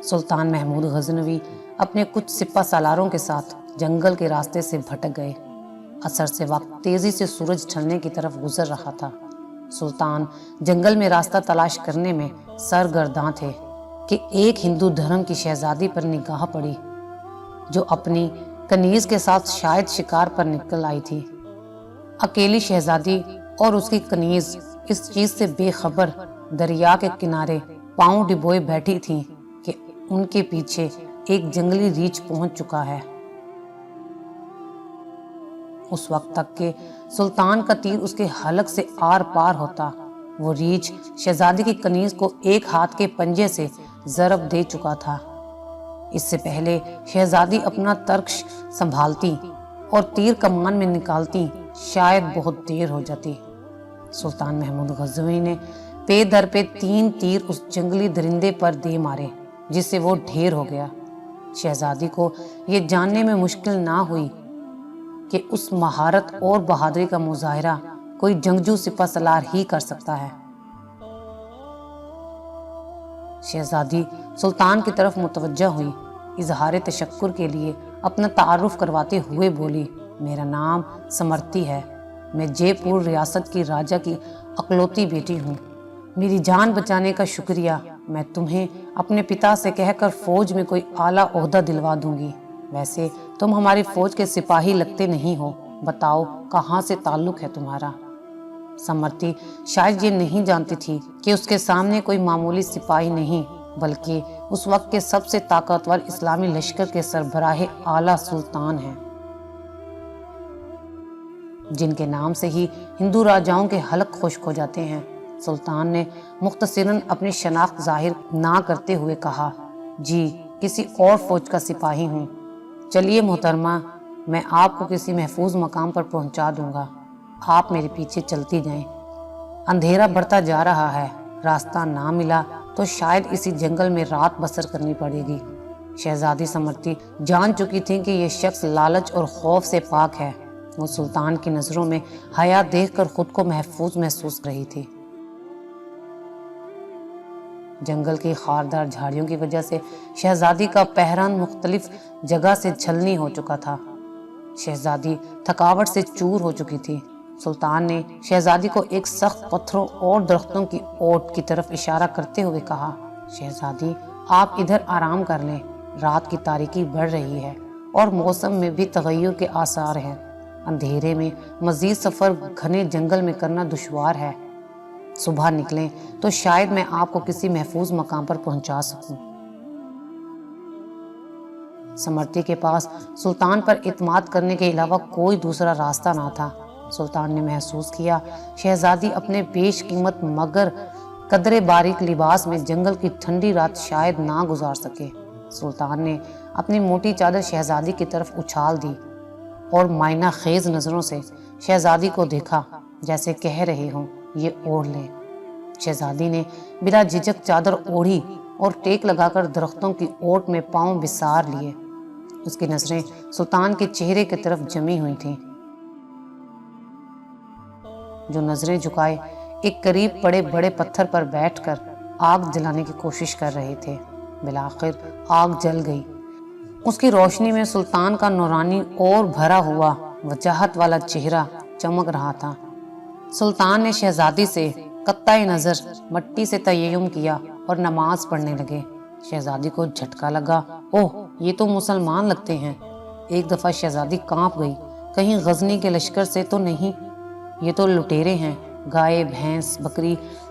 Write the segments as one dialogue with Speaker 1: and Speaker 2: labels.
Speaker 1: سلطان محمود غزنوی اپنے کچھ سپہ سالاروں کے ساتھ جنگل کے راستے سے بھٹک گئے۔ عصر سے وقت تیزی سے سورج ڈھلنے کی طرف گزر رہا تھا۔ سلطان جنگل میں راستہ تلاش کرنے میں سرگرداں تھے کہ ایک ہندو دھرم کی شہزادی پر نگاہ پڑی جو اپنی کنیز کے ساتھ شاید شکار پر نکل آئی تھی۔ اکیلی شہزادی اور اس کی کنیز اس چیز سے بے خبر دریا کے کنارے پاؤں ڈبوئے بیٹھی تھیں کہ ان کے پیچھے ایک جنگلی ریچھ پہنچ چکا ہے۔ اس وقت تک کہ سلطان کا تیر اس کے حلق سے آر پار ہوتا، وہ ریچھ شہزادی کی کنیز کو ایک ہاتھ کے پنجے سے ضرب دے چکا تھا۔ اس سے پہلے شہزادی اپنا ترکش سنبھالتی اور تیر کمان میں نکالتی شاید بہت دیر ہو جاتی۔ سلطان محمود غزنوی نے پے در پہ 3 تیر اس جنگلی درندے پر دے مارے جس سے وہ ڈھیر ہو گیا۔ شہزادی کو یہ جاننے میں مشکل نہ ہوئی کہ اس مہارت اور بہادری کا مظاہرہ کوئی جنگجو سپہ سالار ہی کر سکتا ہے۔ شہزادی سلطان کی طرف متوجہ ہوئی، اظہار تشکر کے لیے اپنا تعارف کرواتے ہوئے بولی، میرا نام سمرتی ہے، میں جے پور ریاست کی راجہ کی اکلوتی بیٹی ہوں، میری جان بچانے کا شکریہ، میں تمہیں اپنے پتا سے کہہ کر فوج میں کوئی اعلیٰ عہدہ دلوا دوں گی، ویسے تم ہماری فوج کے سپاہی لگتے نہیں ہو، بتاؤ کہاں سے تعلق ہے تمہارا؟ سمرتی شاید یہ نہیں جانتی تھی کہ اس کے سامنے کوئی معمولی سپاہی نہیں بلکہ اس وقت کے سب سے طاقتور اسلامی لشکر کے سربراہ اعلیٰ سلطان ہیں، جن کے نام سے ہی ہندو راجاؤں کے حلق خشک ہو جاتے ہیں۔ سلطان نے مختصراً اپنی شناخت ظاہر نہ کرتے ہوئے کہا، جی کسی اور فوج کا سپاہی ہوں۔ چلیے محترمہ، میں آپ کو کسی محفوظ مقام پر پہنچا دوں گا، آپ میرے پیچھے چلتی جائیں۔ اندھیرا بڑھتا جا رہا ہے، راستہ نہ ملا تو شاید اسی جنگل میں رات بسر کرنی پڑے گی۔ شہزادی سمرتی جان چکی تھی کہ یہ شخص لالچ اور خوف سے پاک ہے، وہ سلطان کی نظروں میں حیا دیکھ کر خود کو محفوظ محسوس رہی تھی۔ جنگل کی خاردار جھاڑیوں کی وجہ سے شہزادی کا پہران مختلف جگہ سے چھلنی ہو چکا تھا۔ شہزادی تھکاوٹ سے چور ہو چکی تھی۔ سلطان نے شہزادی کو ایک سخت پتھروں اور درختوں کی اوٹ کی طرف اشارہ کرتے ہوئے کہا، شہزادی آپ ادھر آرام کر لیں، رات کی تاریکی بڑھ رہی ہے اور موسم میں بھی تغیر کے آثار ہیں، اندھیرے میں مزید سفر گھنے جنگل میں کرنا دشوار ہے، صبح نکلیں تو شاید میں آپ کو کسی محفوظ مقام پر پہنچا سکوں۔ سمرتی کے پاس سلطان پر اعتماد کرنے کے علاوہ کوئی دوسرا راستہ نہ تھا۔ سلطان نے محسوس کیا شہزادی اپنے بیش قیمت مگر قدرے باریک لباس میں جنگل کی ٹھنڈی رات شاید نہ گزار سکے۔ سلطان نے اپنی موٹی چادر شہزادی کی طرف اچھال دی اور مائنہ خیز نظروں سے شہزادی کو دیکھا، جیسے کہہ رہے ہوں یہ اوڑھ لیں۔ شہزادی نے بلا جھجک چادر اوڑھی اور ٹیک لگا کر درختوں کی اوٹ میں پاؤں بسار لیے۔ اس کی نظریں سلطان کے چہرے کی طرف جمی ہوئی تھیں، جو نظریں جھکائے ایک قریب پڑے بڑے پتھر پر بیٹھ کر آگ جلانے کی کوشش کر رہے تھے۔ بالآخر آگ جل گئی۔ اس کی روشنی میں سلطان کا نورانی اور بھرا ہوا وجاہت والا چہرہ چمک رہا تھا۔ سلطان نے شہزادی سے قطع نظر مٹی سے تیمم کیا اور نماز پڑھنے لگے۔ شہزادی کو جھٹکا لگا، اوہ یہ تو مسلمان لگتے ہیں۔ ایک دفعہ شہزادی کانپ گئی، کہیں غزنی کے لشکر سے تو نہیں؟ یہ تو لٹیرے ہیں، گائے بھینس بکری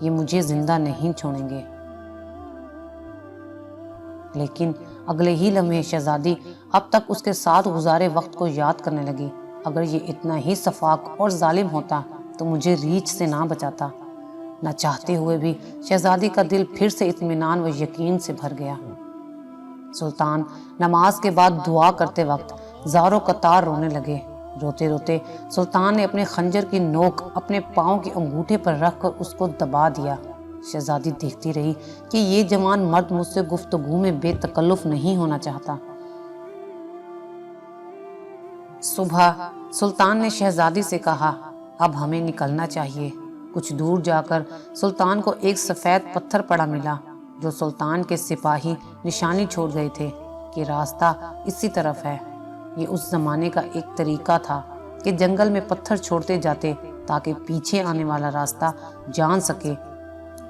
Speaker 1: یہ مجھے زندہ نہیں چھوڑیں گے۔ لیکن اگلے ہی لمحے شہزادی اب تک اس کے ساتھ گزارے وقت کو یاد کرنے لگی، اگر یہ اتنا ہی سفاک اور ظالم ہوتا تو مجھے ریچھ سے نہ بچاتا۔ نہ چاہتے ہوئے بھی شہزادی کا دل پھر سے اطمینان و یقین سے بھر گیا۔ سلطان نماز کے بعد دعا کرتے وقت زاروں قطار رونے لگے۔ روتے روتے سلطان نے اپنے خنجر کی نوک اپنے پاؤں کے انگوٹھے پر رکھ کر اس کو دبا دیا۔ شہزادی دیکھتی رہی کہ یہ جوان مرد مجھ سے گفتگو میں بے تکلف نہیں ہونا چاہتا۔ صبح سلطان نے شہزادی سے کہا، اب ہمیں نکلنا چاہیے۔ کچھ دور جا کر سلطان کو ایک سفید پتھر پڑا ملا، جو سلطان کے سپاہی نشانی چھوڑ گئے تھے کہ راستہ اسی طرف ہے۔ یہ اس زمانے کا ایک طریقہ تھا کہ جنگل میں پتھر چھوڑتے جاتے تاکہ پیچھے آنے والا راستہ جان سکے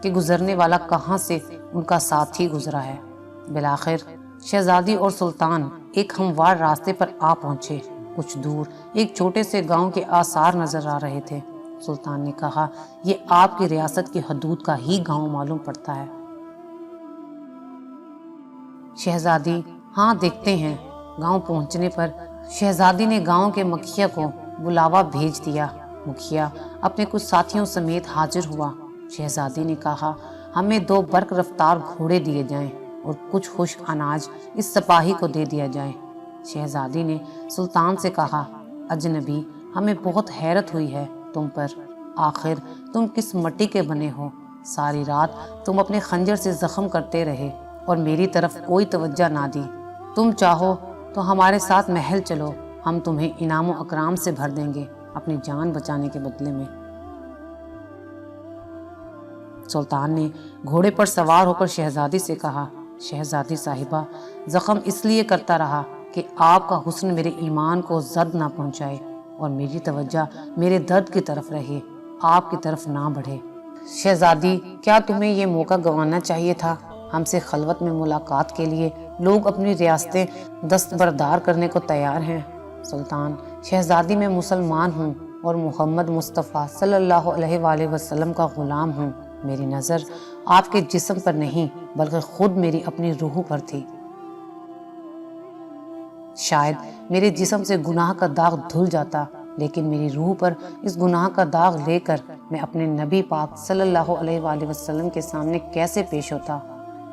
Speaker 1: کہ گزرنے والا کہاں سے ان کا ساتھی گزرا ہے۔ بالآخر شہزادی اور سلطان ایک ہموار راستے پر آ پہنچے۔ کچھ دور ایک چھوٹے سے گاؤں کے آثار نظر آ رہے تھے۔ سلطان نے کہا، یہ آپ کی ریاست کی حدود کا ہی گاؤں معلوم پڑتا ہے۔ شہزادی، ہاں دیکھتے ہیں۔ گاؤں پہنچنے پر شہزادی نے گاؤں کے مکھیا کو بلاوا بھیج دیا۔ مکھیا اپنے کچھ ساتھیوں سمیت حاضر ہوا۔ شہزادی نے کہا، ہمیں 2 برق رفتار گھوڑے دیے جائیں اور کچھ خشک اناج اس سپاہی کو دے دیا جائے۔ شہزادی نے سلطان سے کہا، اجنبی، ہمیں بہت حیرت ہوئی ہے تم پر۔ آخر تم کس مٹی کے بنے ہو؟ ساری رات تم اپنے خنجر سے زخم کرتے رہے اور میری طرف کوئی توجہ نہ دی۔ تم چاہو تو ہمارے ساتھ محل چلو، ہم تمہیں انعام و اکرام سے بھر دیں گے اپنی جان بچانے کے بدلے میں۔ سلطان نے گھوڑے پر سوار ہو کر شہزادی سے کہا، شہزادی صاحبہ، زخم اس لیے کرتا رہا کہ آپ کا حسن میرے ایمان کو زد نہ پہنچائے اور میری توجہ میرے درد کی طرف رہے، آپ کی طرف نہ بڑھے۔ شہزادی، کیا تمہیں یہ موقع گنوانا چاہیے تھا؟ ہم سے خلوت میں ملاقات کے لیے لوگ اپنی ریاستیں دستبردار کرنے کو تیار ہیں۔ سلطان، شہزادی میں مسلمان ہوں اور محمد مصطفیٰ صلی اللہ علیہ وآلہ وسلم کا غلام ہوں۔ میری نظر آپ کے جسم پر نہیں بلکہ خود میری اپنی روح پر تھی۔ شاید میرے جسم سے گناہ کا داغ دھل جاتا، لیکن میری روح پر اس گناہ کا داغ لے کر میں اپنے نبی پاک صلی اللہ علیہ وآلہ وسلم کے سامنے کیسے پیش ہوتا؟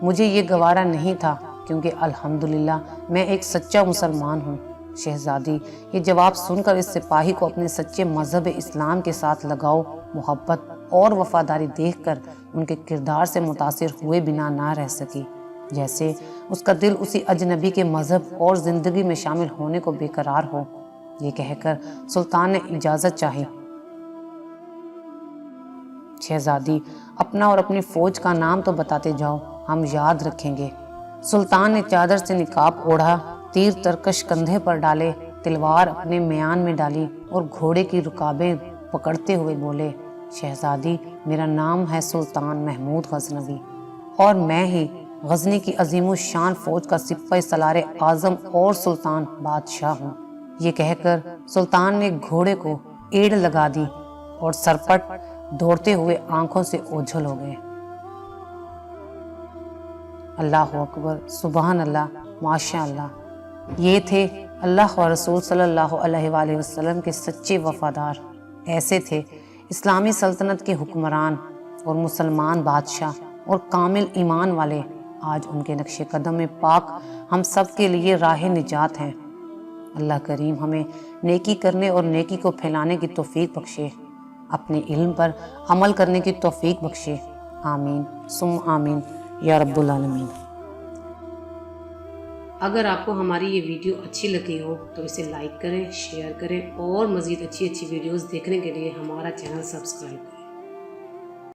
Speaker 1: مجھے یہ گوارا نہیں تھا، کیونکہ الحمدللہ میں ایک سچا مسلمان ہوں۔ شہزادی، یہ جواب سن کر اس سپاہی کو اپنے سچے مذہب اسلام کے ساتھ لگاؤ، محبت اور وفاداری دیکھ کر ان کے کردار سے متاثر ہوئے بنا نہ رہ سکی، جیسے اس کا دل اسی اجنبی کے مذہب اور زندگی میں شامل ہونے کو بے قرار ہو۔ یہ کہہ کر سلطان نے اجازت چاہی۔ شہزادی، اپنا اور اپنی فوج کا نام تو بتاتے جاؤ، ہم یاد رکھیں گے۔ سلطان نے چادر سے نقاب اوڑھا، تیر ترکش کندھے پر ڈالے، تلوار اپنے میان میں ڈالی اور گھوڑے کی رکابیں پکڑتے ہوئے بولے، شہزادی، میرا نام ہے سلطان محمود غزنوی اور میں ہی غزنی کی عظیم الشان فوج کا سپہ سالار اعظم اور سلطان بادشاہ ہوں۔ یہ کہہ کر سلطان نے گھوڑے کو ایڑ لگا دی اور سرپٹ دوڑتے ہوئے آنکھوں سے اوجھل ہو گئے۔ اللہ اکبر، سبحان اللہ، ماشاء اللہ۔ یہ تھے اللہ و رسول صلی اللہ علیہ وآلہ وسلم کے سچے وفادار۔ ایسے تھے اسلامی سلطنت کے حکمران اور مسلمان بادشاہ اور کامل ایمان والے۔ آج ان کے نقش قدم میں پاک ہم سب کے لیے راہ نجات ہیں۔ اللہ کریم ہمیں نیکی کرنے اور نیکی کو پھیلانے کی توفیق بخشے، اپنے علم پر عمل کرنے کی توفیق بخشے، آمین ثم آمین یا رب العالمین۔ اگر آپ کو ہماری یہ ویڈیو اچھی لگی ہو تو اسے لائک کریں، شیئر کریں اور مزید اچھی ویڈیوز دیکھنے کے لیے ہمارا چینل سبسکرائب کریں۔